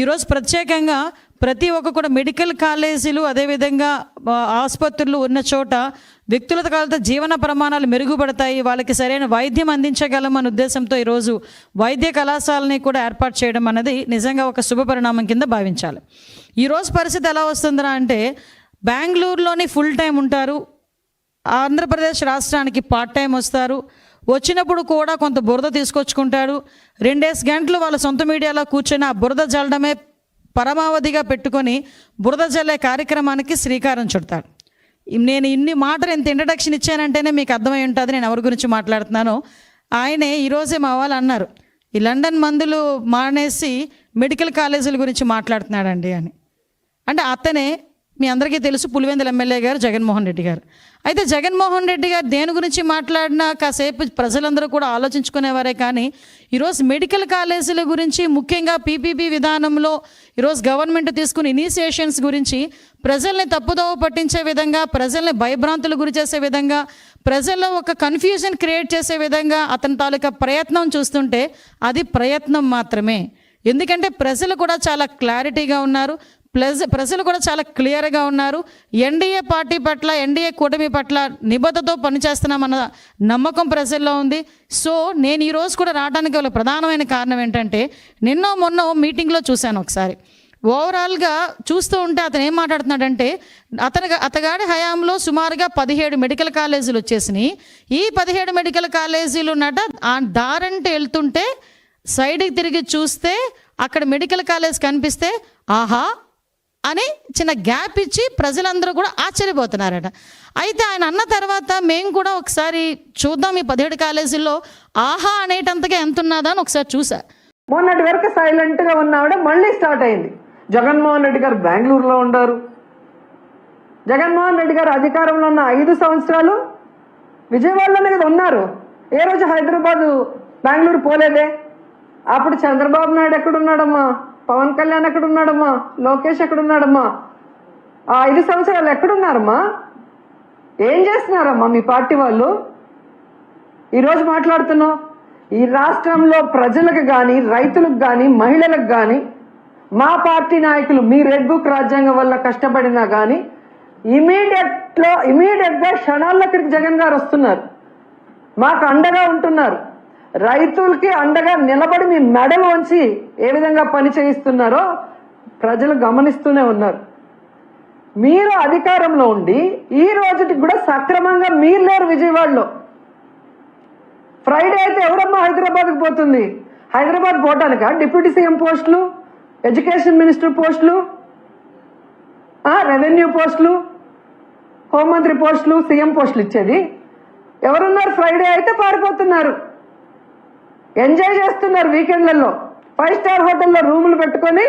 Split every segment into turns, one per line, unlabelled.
ఈరోజు ప్రత్యేకంగా ప్రతి ఒక్క కూడా మెడికల్ కాలేజీలు అదేవిధంగా ఆసుపత్రులు ఉన్న చోట వ్యక్తులతో కాలతో జీవన ప్రమాణాలు మెరుగుపడతాయి, వాళ్ళకి సరైన వైద్యం అందించగలం అనే ఉద్దేశంతో ఈరోజు వైద్య కళాశాలని కూడా ఏర్పాటు చేయడం అనేది నిజంగా ఒక శుభపరిణామం కింద భావించాలి. ఈరోజు పరిస్థితి ఎలా వస్తుందిరా అంటే, బెంగళూరులోని ఫుల్ టైం ఉంటారు, ఆంధ్రప్రదేశ్ రాష్ట్రానికి పార్ట్ టైం వస్తారు, వచ్చినప్పుడు కూడా కొంత బురద తీసుకొచ్చుకుంటాడు, 2 గంటలు వాళ్ళ సొంత మీడియాలో కూర్చొని ఆ బురద జల్లడమే పరమావధిగా పెట్టుకొని బురద జల్లే కార్యక్రమానికి శ్రీకారం చుడతాడు. నేను ఇన్ని మాటలు ఇంత ఇంట్రడక్షన్ ఇచ్చానంటేనే మీకు అర్థమై ఉంటుంది నేను ఎవరి గురించి మాట్లాడుతున్నానో. ఆయనే ఈరోజే మా వాళ్ళు అన్నారు, ఈ లండన్ మందులు మానేసి మెడికల్ కాలేజీల గురించి మాట్లాడుతున్నాడండి అని. అంటే అతనే మీ అందరికీ తెలుసు పులివెందుల ఎమ్మెల్యే గారు జగన్మోహన్ రెడ్డి గారు. అయితే జగన్మోహన్ రెడ్డి గారు దేని గురించి మాట్లాడినా కాసేపు ప్రజలందరూ కూడా ఆలోచించుకునేవారే, కానీ ఈరోజు మెడికల్ కాలేజీల గురించి ముఖ్యంగా పీపీపీ విధానంలో ఈరోజు గవర్నమెంట్ తీసుకున్న ఇనిషియేషన్స్ గురించి ప్రజల్ని తప్పుదోవ పట్టించే విధంగా, ప్రజల్ని భయభ్రాంతులు గురి చేసే విధంగా, ప్రజల్లో ఒక కన్ఫ్యూజన్ క్రియేట్ చేసే విధంగా అతని తాలూకా ప్రయత్నం చూస్తుంటే అది ప్రయత్నం మాత్రమే. ఎందుకంటే ప్రజలు కూడా చాలా క్లారిటీగా ఉన్నారు, ప్రజలు కూడా చాలా క్లియర్గా ఉన్నారు. ఎన్డీఏ పార్టీ పట్ల, ఎన్డీఏ కూటమి పట్ల నిబద్ధతతో పనిచేస్తున్నామన్న నమ్మకం ప్రజల్లో ఉంది. సో నేను ఈరోజు కూడా రావడానికి గల ప్రధానమైన కారణం ఏంటంటే, మొన్న మీటింగ్లో చూశాను ఒకసారి. ఓవరాల్గా చూస్తూ ఉంటే అతను ఏం మాట్లాడుతున్నాడంటే, అతగాడి హయాంలో సుమారుగా 17 మెడికల్ కాలేజీలు వచ్చేసినాయి. ఈ 17 మెడికల్ కాలేజీలు ఆ దారంటే వెళ్తుంటే సైడ్కి తిరిగి చూస్తే అక్కడ మెడికల్ కాలేజ్ కనిపిస్తే ఆహా అని చిన్న గ్యాప్ ఇచ్చి ప్రజలందరూ కూడా ఆశ్చర్యపోతున్నారట. అయితే ఆయన అన్న తర్వాత మేము కూడా ఒకసారి చూద్దాం ఈ 17 కాలేజీల్లో ఆహా అనేటంతగా ఎంత ఉన్నదా అని ఒకసారి చూసా.
మొన్నటి వరకు సైలెంట్గా ఉన్నావిడ మళ్ళీ స్టార్ట్ అయింది. జగన్మోహన్ రెడ్డి గారు బెంగళూరులో ఉండారు. జగన్మోహన్ రెడ్డి గారు అధికారంలో ఉన్న 5 సంవత్సరాలు విజయవాడలోనే కదా ఉన్నారు. ఏ రోజు హైదరాబాదు బెంగళూరు పోలేదే. అప్పుడు చంద్రబాబు నాయుడు ఎక్కడున్నాడమ్మా, పవన్ కళ్యాణ్ ఎక్కడున్నాడమ్మా, లోకేష్ ఎక్కడున్నాడమ్మా, ఆ 5 సంవత్సరాలు ఎక్కడున్నారమ్మా, ఏం చేస్తున్నారమ్మా మీ పార్టీ వాళ్ళు? ఈరోజు మాట్లాడుతున్నాం, ఈ రాష్ట్రంలో ప్రజలకు కానీ, రైతులకు కానీ, మహిళలకు కానీ మా పార్టీ నాయకులు మీ రెడ్ బుక్ రాజ్యాంగం వల్ల కష్టపడినా కానీ ఇమీడియట్గా క్షణాల్లో ఇక్కడికి జగన్ గారు వస్తున్నారు, మాకు అండగా ఉంటున్నారు. రైతులకి అండగా నిలబడి మీ మెడలు వంచి ఏ విధంగా పని చేయిస్తున్నారో ప్రజలు గమనిస్తూనే ఉన్నారు. మీరు అధికారంలో ఉండి ఈ రోజుకి కూడా సక్రమంగా మీరు లేరు విజయవాడలో. ఫ్రైడే అయితే ఎవరమ్మా హైదరాబాద్కి పోతుంది? హైదరాబాద్ పోవటానిక డిప్యూటీ సీఎం పోస్టులు, ఎడ్యుకేషన్ మినిస్టర్ పోస్టులు, రెవెన్యూ పోస్టులు, హోంమంత్రి పోస్టులు, సీఎం పోస్టులు ఇచ్చేది ఎవరున్నారు? ఫ్రైడే అయితే పారిపోతున్నారు, ఎంజాయ్ చేస్తున్నారు వీకెండ్లలో. 5 స్టార్ హోటల్లో రూములు పెట్టుకొని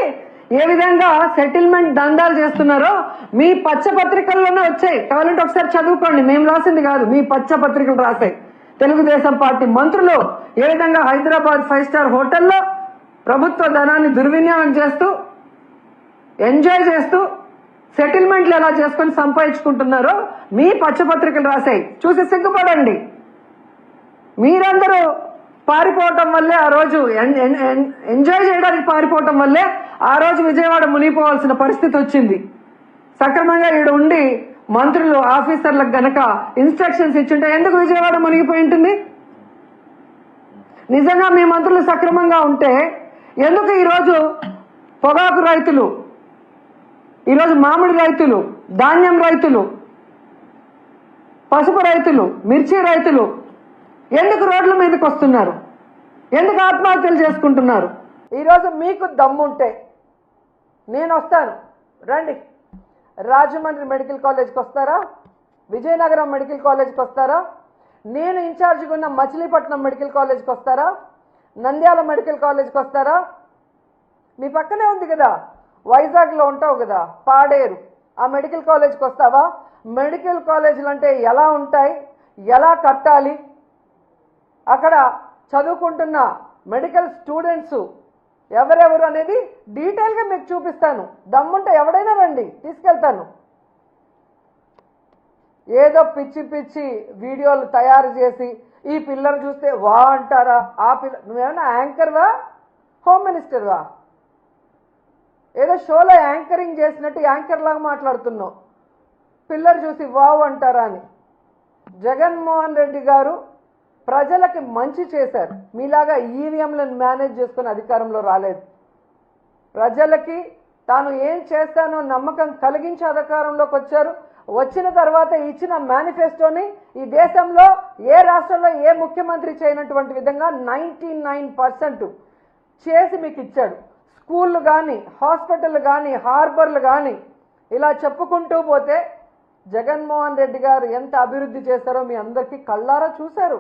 ఏ విధంగా సెటిల్మెంట్ దందాలు చేస్తున్నారో మీ పచ్చ పత్రికల్లోనే వచ్చాయి. కావాలంటే ఒకసారి చదువుకోండి, మేము రాసింది కాదు, మీ పచ్చ పత్రికలు రాసాయి. తెలుగుదేశం పార్టీ మంత్రులు ఏ విధంగా హైదరాబాద్ 5 స్టార్ హోటల్లో ప్రభుత్వ ధనాన్ని దుర్వినియోగం చేస్తూ, ఎంజాయ్ చేస్తూ సెటిల్మెంట్లు ఎలా చేసుకొని సంపాదించుకుంటున్నారో మీ పచ్చపత్రికలు రాశాయి. చూసి సిగ్గుపడండి. మీరందరూ పారిపోవటం వల్లే ఆ రోజు ఎంజాయ్ చేయడానికి పారిపోవటం వల్లే ఆ రోజు విజయవాడ మునిగిపోవాల్సిన పరిస్థితి వచ్చింది. సక్రమంగా ఈడ ఉండి మంత్రులు ఆఫీసర్లకు గనక ఇన్స్ట్రక్షన్స్ ఇచ్చుంటే ఎందుకు విజయవాడ మునిగిపోయి ఉంటుంది? నిజంగా మీ మంత్రులు సక్రమంగా ఉంటే ఎందుకు ఈరోజు పొగాకు రైతులు, ఈరోజు మామిడి రైతులు, ధాన్యం రైతులు, పసుపు రైతులు, మిర్చి రైతులు ఎందుకు రోడ్ల మీదకి వస్తున్నారు? ఎందుకు ఆత్మహత్యలు చేసుకుంటున్నారు? ఈరోజు మీకు దమ్ముంటే నేను వస్తాను, రండి. రాజమండ్రి మెడికల్ కాలేజ్కి వస్తారా? విజయనగరం మెడికల్ కాలేజ్కి వస్తారా? నేను ఇన్ఛార్జిగా ఉన్న మచిలీపట్నం మెడికల్ కాలేజ్కి వస్తారా? నంద్యాల మెడికల్ కాలేజ్కి వస్తారా? మీ పక్కనే ఉంది కదా, వైజాగ్లో ఉంటావు కదా, పాడేరు, ఆ మెడికల్ కాలేజ్కి వస్తావా? మెడికల్ కాలేజీలు అంటే ఎలా ఉంటాయి, ఎలా కట్టాలి, అక్కడ చదువుకుంటున్న మెడికల్ స్టూడెంట్స్ ఎవరెవరు అనేది డీటెయిల్గా మీకు చూపిస్తాను. దమ్ముంటే ఎవడైనా రండి, తీసుకెళ్తాను. ఏదో పిచ్చి పిచ్చి వీడియోలు తయారు చేసి ఈ పిల్లలు చూస్తే వా అంటారా? ఆ పిల్ల నువ్వేమన్నా యాంకర్వా, హోమ్ మినిస్టర్వా? ఏదో షోలో యాంకరింగ్ చేసినట్టు యాంకర్ లాగా మాట్లాడుతున్నావు. పిల్లలు చూసి వావ్ అంటారా అని. జగన్మోహన్ రెడ్డి గారు ప్రజలకి మంచి చేశారు. మీలాగా ఈవీఎంలను మేనేజ్ చేసుకుని అధికారంలో రాలేదు. ప్రజలకి తాను ఏం చేస్తానో నమ్మకం కలిగించి అధికారంలోకి వచ్చారు. వచ్చిన తర్వాత ఇచ్చిన మేనిఫెస్టోని ఈ దేశంలో ఏ రాష్ట్రంలో ఏ ముఖ్యమంత్రి చేయనటువంటి విధంగా 99% చేసి మీకు ఇచ్చాడు. స్కూళ్ళు కానీ, హాస్పిటల్ కానీ, హార్బర్లు కానీ, ఇలా చెప్పుకుంటూ పోతే జగన్మోహన్ రెడ్డి గారు ఎంత అభివృద్ధి చేశారో మీ అందరికీ కళ్ళారా చూశారు.